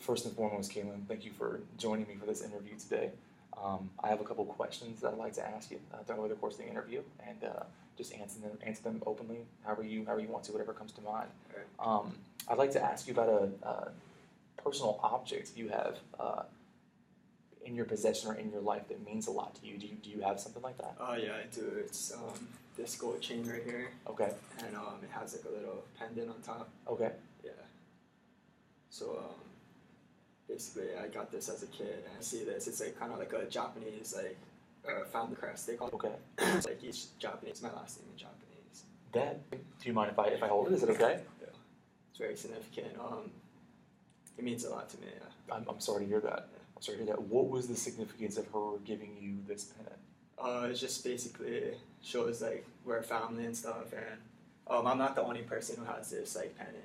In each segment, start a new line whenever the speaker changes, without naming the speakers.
First and foremost, Kaylin, thank you for joining me for this interview today. I have a couple questions that I'd like to ask you over the course of the interview, and just answer them openly, however you want to, whatever comes to mind. I'd like to ask you about a personal object you have in your possession or in your life that means a lot to you. Do you have something like that?
Oh yeah, I do. It's this gold chain right here,
Okay.
and it has like a little pendant on top.
Okay.
Yeah. So basically, I got this as a kid, and I see this. It's like kind of like a Japanese family crest. They call it.
Okay.
It's like each Japanese. My last name in Japanese.
Do you mind if I hold it? Is it okay?
Yeah. It's very significant. It means a lot to me. Yeah.
I'm sorry to hear that. I'm sorry to hear that. What was the significance of her giving you this pennant?
It just basically shows like we're a family and stuff, and I'm not the only person who has this like pendant.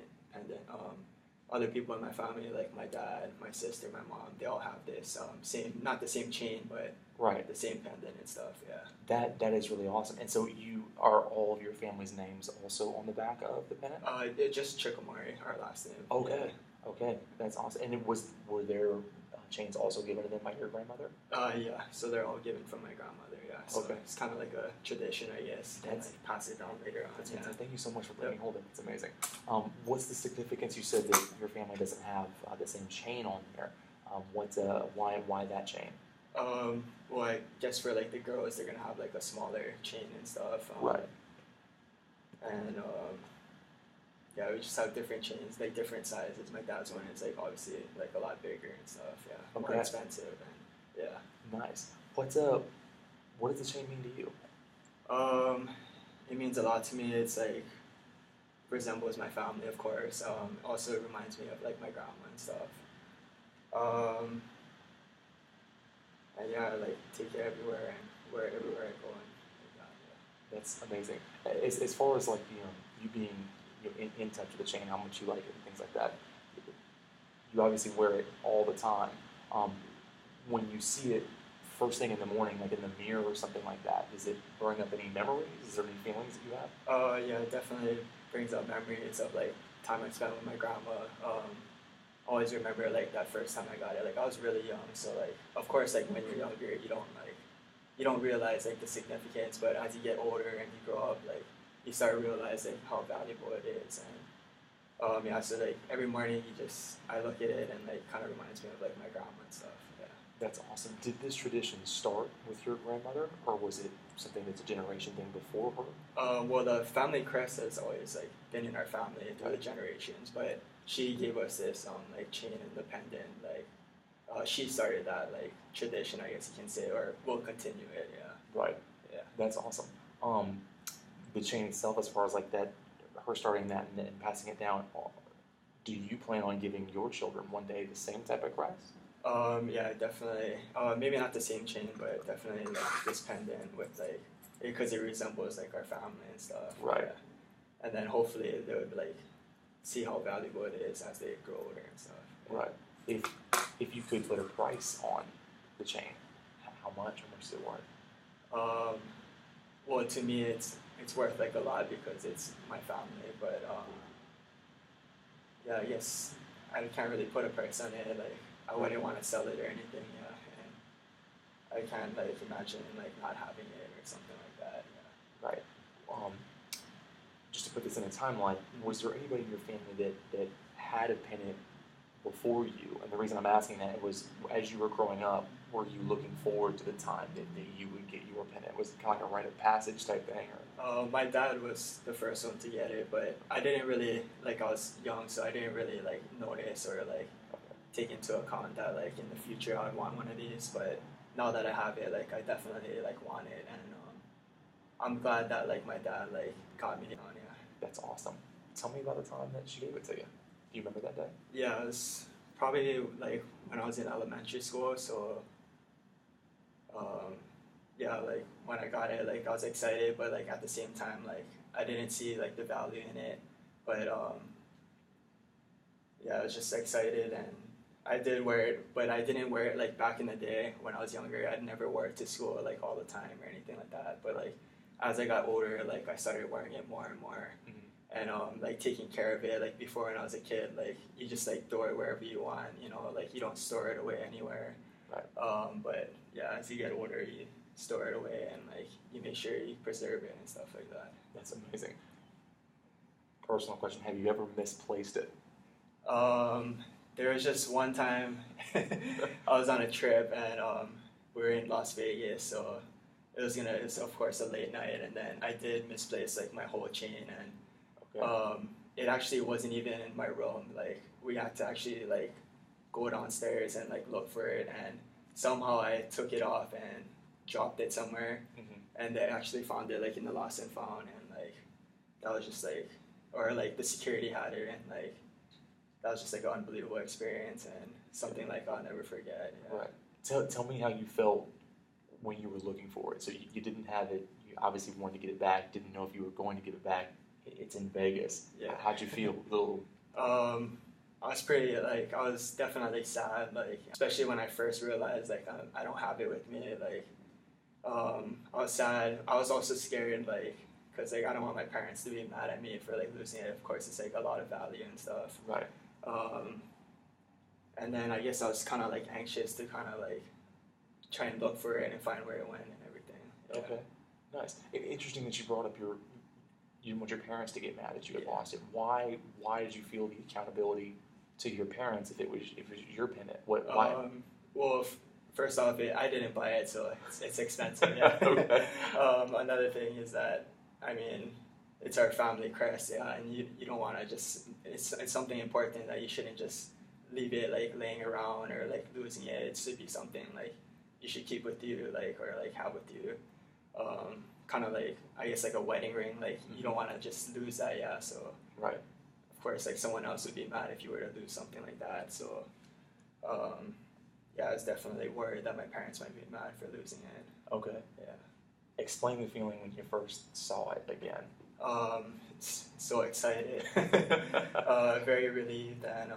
Other people in my family, like my dad, my sister, my mom, they all have this not the same chain, but
Right.
the same pendant and stuff. Yeah.
That is really awesome. And so are all of your family's names also on the back of the pennant?
It just Chikamari, our last name.
Okay.
Yeah.
Okay, that's awesome. And were there chains also given to them by your grandmother?
Yeah. So they're all given from my grandmother. Yeah. So
Okay.
it's kind of like a tradition, I guess.
That's-
And pass it down later on.
That's
Yeah.
fantastic. Thank you so much for letting me hold it. It's amazing. What's the significance? You said that your family doesn't have the same chain on here. Why that chain?
Well, I guess for like the girls, they're gonna have like a smaller chain and stuff.
Right.
And yeah, we just have different chains, like different sizes. My dad's one is like obviously like a lot bigger and stuff. Yeah, more
Okay.
expensive. And yeah.
Nice. What does the chain mean to you?
It means a lot to me. It's like resembles my family, of course. Also, it reminds me of like my grandma and stuff. And yeah, I like take it everywhere and wear it everywhere I go. And like that, yeah.
That's amazing. As far as like you being in touch with the chain, how much you like it and things like that, you obviously wear it all the time. When you see it first thing in the morning, like in the mirror or something like that, does it bring up any memories? Is there any feelings that you have?
Yeah, it definitely brings up memories of like time I spent with my grandma. Always remember like that first time I got it. Like I was really young, so like of course like when you're younger you don't realize like the significance, but as you get older and you grow up, like you start realizing how valuable it is. And yeah, so like every morning I look at it and like kind of reminds me of like my grandma and stuff. Yeah.
That's awesome. Did this tradition start with your grandmother, or was it something that's a generation thing before her?
Well, the family crest has always like been in our family through the generations, but she gave us this like chain and the pendant. Like she started that like tradition, I guess you can say, or we'll continue it. Yeah.
Right.
Yeah.
That's awesome. The chain itself, as far as like that, her starting that and passing it down, do you plan on giving your children one day the same type of crest?
Yeah, definitely. Maybe not the same chain, but definitely like this pendant with like because it resembles like our family and stuff.
Right.
Yeah. And then hopefully they would like see how valuable it is as they grow older and stuff.
Right. If you could put a price on the chain, how much is it worth?
Well, to me, it's worth like a lot because it's my family. But yeah, I guess I can't really put a price on it. Like I wouldn't want to sell it or anything. Yeah, and I can't like imagine like not having it or something like that. Yeah.
Right. Just to put this in a timeline, was there anybody in your family that had a pennant before you? And the reason I'm asking that was, as you were growing up, were you looking forward to the time that you would get your pennant? Was it kind of like a rite of passage type thing? Or?
My dad was the first one to get it, but I didn't really, like I was young, so I didn't really like notice or like take into account that like in the future I would want one of these. But now that I have it, like I definitely like want it, and I'm glad that like my dad like got me on it.
That's awesome. Tell me about the time that she gave it to you. Do you remember that day?
Yeah, it was probably like when I was in elementary school. So, yeah, like when I got it, like I was excited, but like at the same time, like I didn't see like the value in it. But yeah, I was just excited, and I did wear it, but I didn't wear it like back in the day when I was younger. I'd never wore it to school like all the time or anything like that. But like as I got older, like I started wearing it more and more.
Mm-hmm.
and like taking care of it. Like before when I was a kid, like you just like throw it wherever you want, like you don't store it away anywhere.
Right.
But yeah, as you get older, you store it away and like you make sure you preserve it and stuff like that.
That's amazing. Personal question: have you ever misplaced it?
There was just one time I was on a trip and we were in Las Vegas, so it was of course a late night, and then I did misplace like my whole chain, and
Okay.
it actually wasn't even in my room. Like we had to actually like go downstairs and like look for it, and somehow I took it off and dropped it somewhere,
Mm-hmm.
and they actually found it like in the lost and found, and like that was just like, or like the security had it, and like that was just like an unbelievable experience and something like I'll never forget. Yeah.
Right. Tell me how you felt when you were looking for it. So you didn't have it. You obviously wanted to get it back. Didn't know if you were going to get it back. It's in Vegas.
Yeah.
How'd you feel?
I was pretty like I was definitely sad, like especially when I first realized like I don't have it with me. Like I was sad. I was also scared, like because like I don't want my parents to be mad at me for like losing it. Of course, it's like a lot of value and stuff.
Right.
And then I guess I was kind of like anxious to kind of like try and look for it and find where it went and everything. Yeah.
Okay. Nice. Interesting that you brought up you didn't want your parents to get mad that you had
Yeah.
lost it. Why did you feel the accountability to your parents if it was your pendant? Why?
Well, first off, I didn't buy it, so it's expensive. Yeah.
Okay.
Another thing is that I mean, it's our family crest, yeah, and you don't want to just it's something important that you shouldn't just leave it like laying around or like losing it. It should be something like you should keep with you, like or like have with you. Kind of like I guess like a wedding ring, like you don't want to just lose that, yeah. So
Right.
of course, like someone else would be mad if you were to lose something like that. So yeah, I was definitely worried that my parents might be mad for losing it.
Okay.
Yeah.
Explain the feeling when you first saw it again.
It's so excited, very relieved, and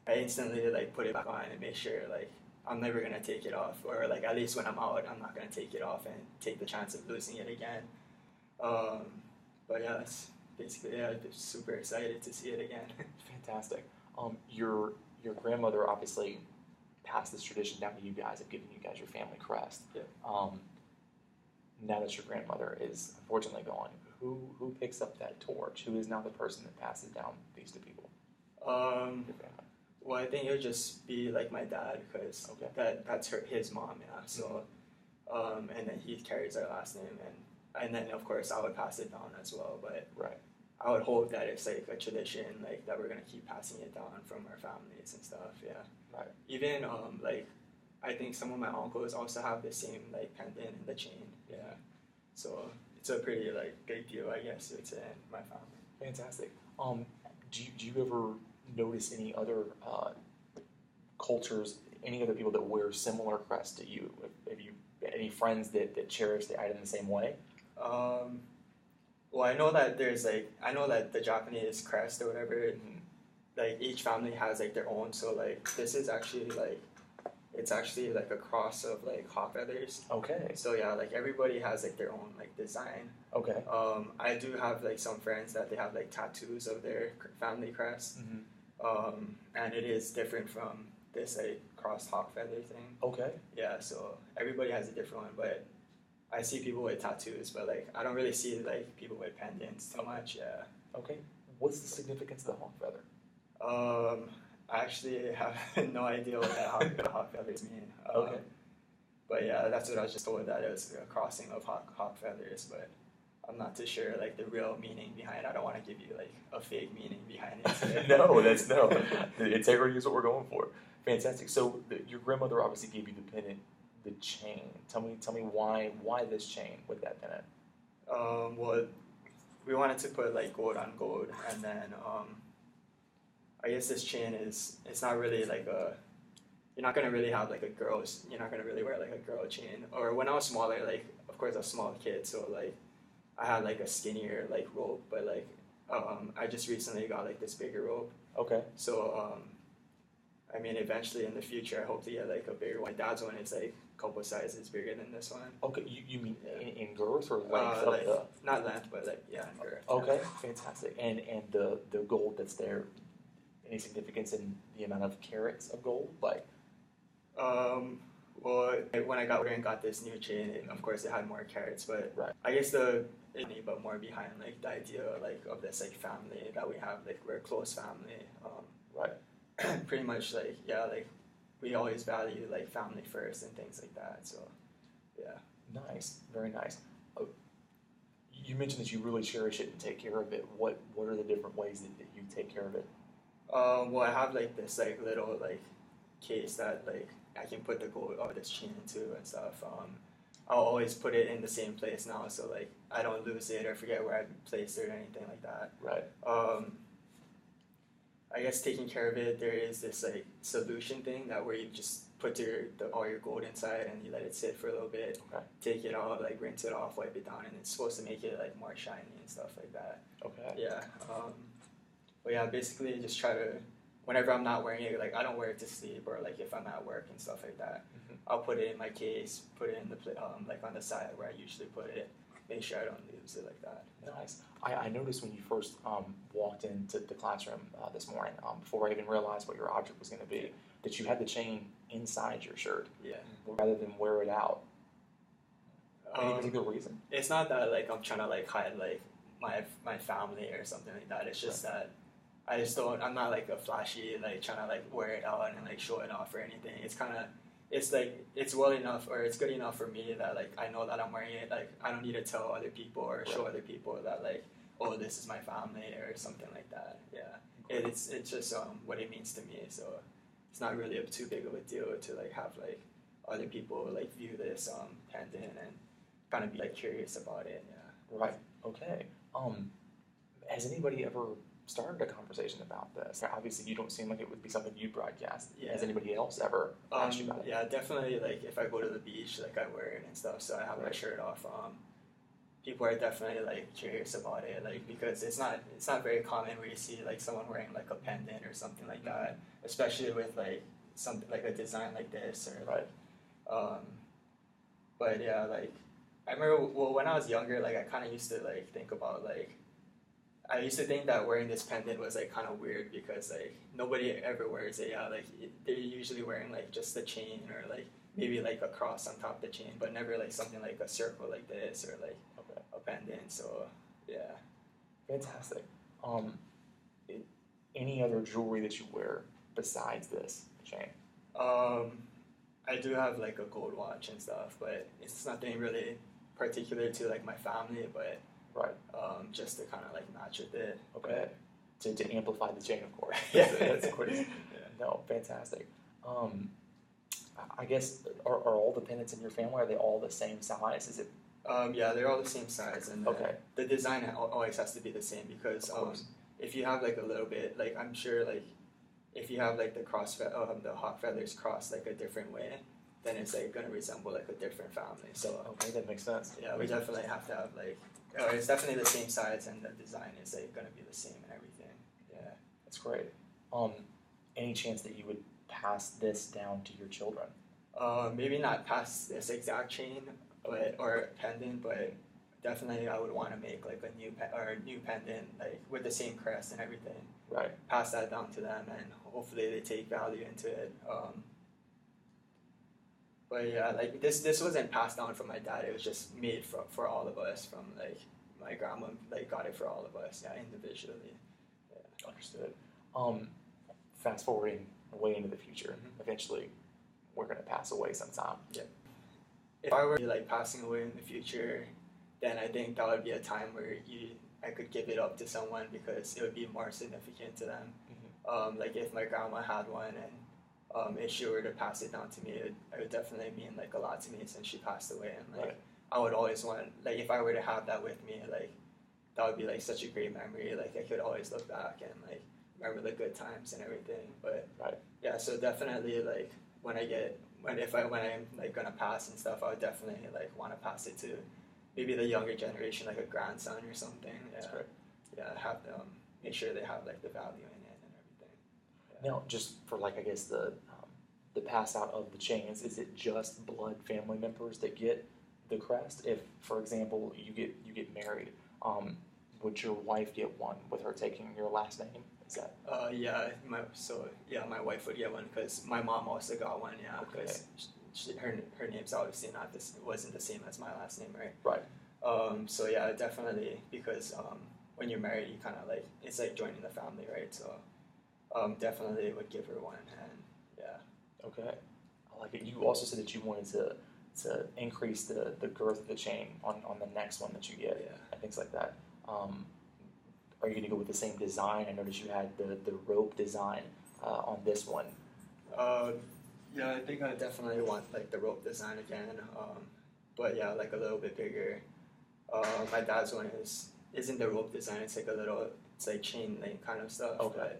I instantly like put it back on and make sure like I'm never gonna take it off, or like at least when I'm out, I'm not gonna take it off and take the chance of losing it again. But yeah, that's basically I'm just super excited to see it again.
Fantastic. Your grandmother obviously passed this tradition down to you guys of giving you guys your family crest.
Yeah.
Now that your grandmother is unfortunately gone, who picks up that torch? Who is now the person that passes down these to people? Your family.
Well, I think it would just be like my dad, because
Okay.
that's his mom, yeah. So, and then he carries our last name, and then of course I would pass it down as well. But
Right.
I would hope that it's like a tradition, like that we're gonna keep passing it down from our families and stuff. Yeah.
Right.
Even like I think some of my uncles also have the same like pendant and the chain. Yeah. So it's a pretty like big deal, I guess, it's in my family.
Fantastic. Do you ever notice any other cultures, any other people that wear similar crests to you? Have you any friends that cherish the item the same way?
Well, I know that the Japanese crest or whatever, like each family has like their own. So like this is actually like it's actually like a cross of like hawk feathers.
Okay.
So yeah, like everybody has like their own like design.
Okay.
I do have like some friends that they have like tattoos of their family crest, and it is different from this like crossed hawk feather thing.
Okay.
Yeah, so everybody has a different one, but I see people with tattoos, but like I don't really see like people with pendants too much. Yeah.
Okay. What's the significance of the hawk feather?
I actually have no idea what that hawk feathers mean.
Okay.
But yeah, that's what I was just told, that it was a crossing of hawk feathers, but I'm not too sure like the real meaning behind it. I don't want to give you like a fake meaning behind it.
No. The integrity is what we're going for. Fantastic. So your grandmother obviously gave you the pendant, the chain. Tell me why this chain with that pendant?
Well, we wanted to put like gold on gold, and then I guess this chain it's not really like you're not gonna really have like you're not gonna really wear like a girl chain. Or when I was smaller, like of course I was a small kid, so like I had like a skinnier like rope, but like I just recently got like this bigger rope.
Okay.
So I mean, eventually in the future, I hope to get like a bigger one. My dad's one is like a couple sizes bigger than this one.
Okay, you mean
Yeah.
in girth or length of
Like
the?
not length, but like yeah, in girth.
Okay, fantastic. And the gold that's there, any significance in the amount of carats of gold? Like,
Well, when I got older and got this new chain, of course it had more carats, but
right,
I guess but more behind like the idea like of this like family that we have, like we're a close family.
right.
Pretty much like yeah, like we always value like family first and things like that. So yeah.
Nice, very nice. You mentioned that you really cherish it and take care of it. What are the different ways that you take care of it?
Well, I have like this like little like case that like I can put the gold or this chain into and stuff. I'll always put it in the same place now, so like I don't lose it or forget where I placed it or anything like that.
Right.
I guess taking care of it, there is this like solution thing that where you just put all your gold inside and you let it sit for a little bit.
Okay.
Take it out, like rinse it off, wipe it down, and it's supposed to make it like more shiny and stuff like that.
Okay.
Yeah. But yeah, basically just try to, whenever I'm not wearing it, like I don't wear it to sleep or like if I'm at work and stuff like that,
Mm-hmm.
I'll put it in my case, put it in the like on the side where I usually put it, make sure I don't lose it like that.
Nice. I noticed when you first walked into the classroom this morning, before I even realized what your object was going to be, that you had the chain inside your shirt
Yeah.
rather than wear it out. Any particular reason?
It's not that like I'm trying to like hide like my family or something like that. It's just that I just don't. I'm not like a flashy like trying to like wear it out and like show it off or anything. It's like it's well enough or it's good enough for me that like I know that I'm wearing it. Like I don't need to tell other people or show other people that like, oh, this is my family or something like that. Yeah, it's just what it means to me. So it's not really too big of a deal to like have like other people like view this pendant and kind of be like curious about it. Yeah.
Right. Okay. Has anybody ever started a conversation about this? Obviously, you don't seem like it would be something you'd broadcast.
Yeah.
Has anybody else ever asked you about it?
Yeah, definitely. Like if I go to the beach, like I wear it and stuff, so I have my
Right.
shirt off. People are definitely like curious about it, like because it's not very common where you see like someone wearing like a pendant or something like that, especially with like something like a design like this or
Right.
But yeah, like I remember when I was younger, like I kind of used to like think about like. I used to think that wearing this pendant was like kind of weird because like nobody ever wears it. Yeah, like they're usually wearing like just the chain or like maybe like a cross on top of the chain, but never like something like a circle like this or like
Okay.
a pendant. So yeah.
Fantastic. Any other jewelry that you wear besides this chain?
I do have like a gold watch and stuff, but it's nothing really particular to like my family, but
Right.
just to kind of like match with it.
Okay. To amplify the chain, of course.
Yeah.
That's quick.
Yeah.
No, fantastic. I guess are all the pendants in your family, are they all the same size? Is it
Yeah, they're all the same size, and
okay?
the design always has to be the same because
Of course.
if you have like a little bit, like I'm sure like if you have like the the hawk feathers crossed like a different way, then it's like gonna resemble like a different family. So
Okay, that makes sense.
yeah, we definitely have to have like it's definitely the same size and the design is like gonna be the same and everything. Yeah.
That's great. Any chance that you would pass this down to your children?
Maybe not past this exact chain, or pendant, but definitely I would want to make like a new pendant like with the same crest and everything.
Right.
Pass that down to them, and hopefully they take value into it. But yeah, like this wasn't passed down from my dad. It was just made for all of us. From like my grandma like got it for all of us. Yeah, individually. Yeah.
Understood. Fast forwarding way into the future,
Mhm.
eventually we're gonna pass away sometime.
If I were like passing away in the future, then I think that would be a time where I could give it up to someone because it would be more significant to them. Like if my grandma had one and if she were to pass it down to me, it would definitely mean like a lot to me since she passed away. And like
Right.
I would always want, like if I were to have that with me, like that would be like such a great memory. Like I could always look back and like remember the good times and everything. But
Right.
yeah, so definitely like when I'm like gonna pass and stuff, I would definitely like want to pass it to maybe the younger generation, like a grandson or something.
That's
Yeah.
great.
Yeah, have them make sure they have like the value in it and everything.
Now, just for like I guess the pass out of the chains, is it just blood family members that get the crest? If, for example, you get married, would your wife get one with her taking your last name? Is that
Yeah, my wife would get one because my mom also got one. Yeah,
okay?
because her name's obviously not this wasn't the same as my last name, right?
Right.
So yeah, definitely because when you're married, you kind of like it's like joining the family, right? So definitely would give her one, and yeah.
Okay. I like it. You also said that you wanted to increase the girth of the chain on the next one that you get
Yeah.
and things like that. Are you going to go with the same design? I noticed you had the rope design on this one.
Yeah, I think I definitely want like the rope design again, but yeah, like a little bit bigger. My dad's one isn't the rope design. It's like chain link kind of stuff.
Okay.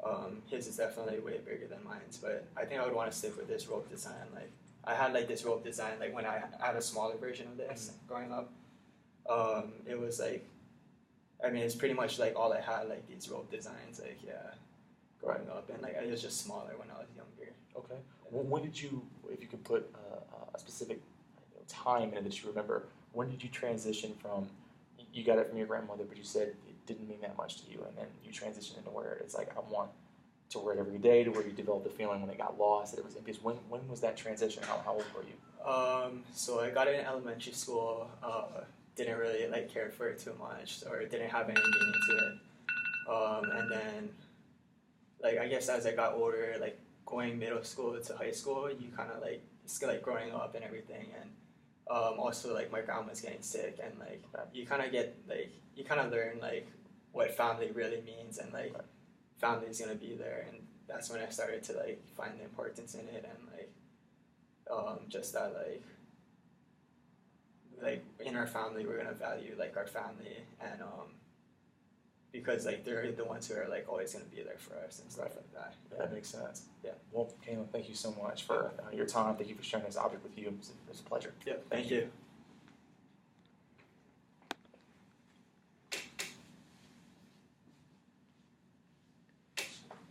But his is definitely way bigger than mine's. But I think I would want to stick with this rope design. Like I had like this rope design like when I had a smaller version of this growing up. It was like, I mean, it's pretty much like all I had like these rope designs. Like yeah, growing up, and like I was just smaller when I was younger.
Okay. When did you, if you could put a specific time in it that you remember, when did you transition from, you got it from your grandmother, but you said it didn't mean that much to you, and then you transitioned into where it's like, I want to wear it every day, to where you developed the feeling when it got lost, that it was empty. When was that transition? How old were you?
So I got it in elementary school. Didn't really like care for it too much, or didn't have any meaning to it. And then, like I guess as I got older, like going middle school to high school, you kind of like it's like growing up and everything, and also like my grandma's getting sick, and like you kind of get like you kind of learn like what family really means, and like family's gonna be there, and that's when I started to like find the importance in it, and like just that like in our family we're gonna value like our family, and because like they're the ones who are like always gonna be there for us and stuff like that.
That makes sense.
Yeah.
Well, Caleb, thank you so much for your time. Thank you for sharing this object with you. It was a pleasure.
Yeah. Thank you.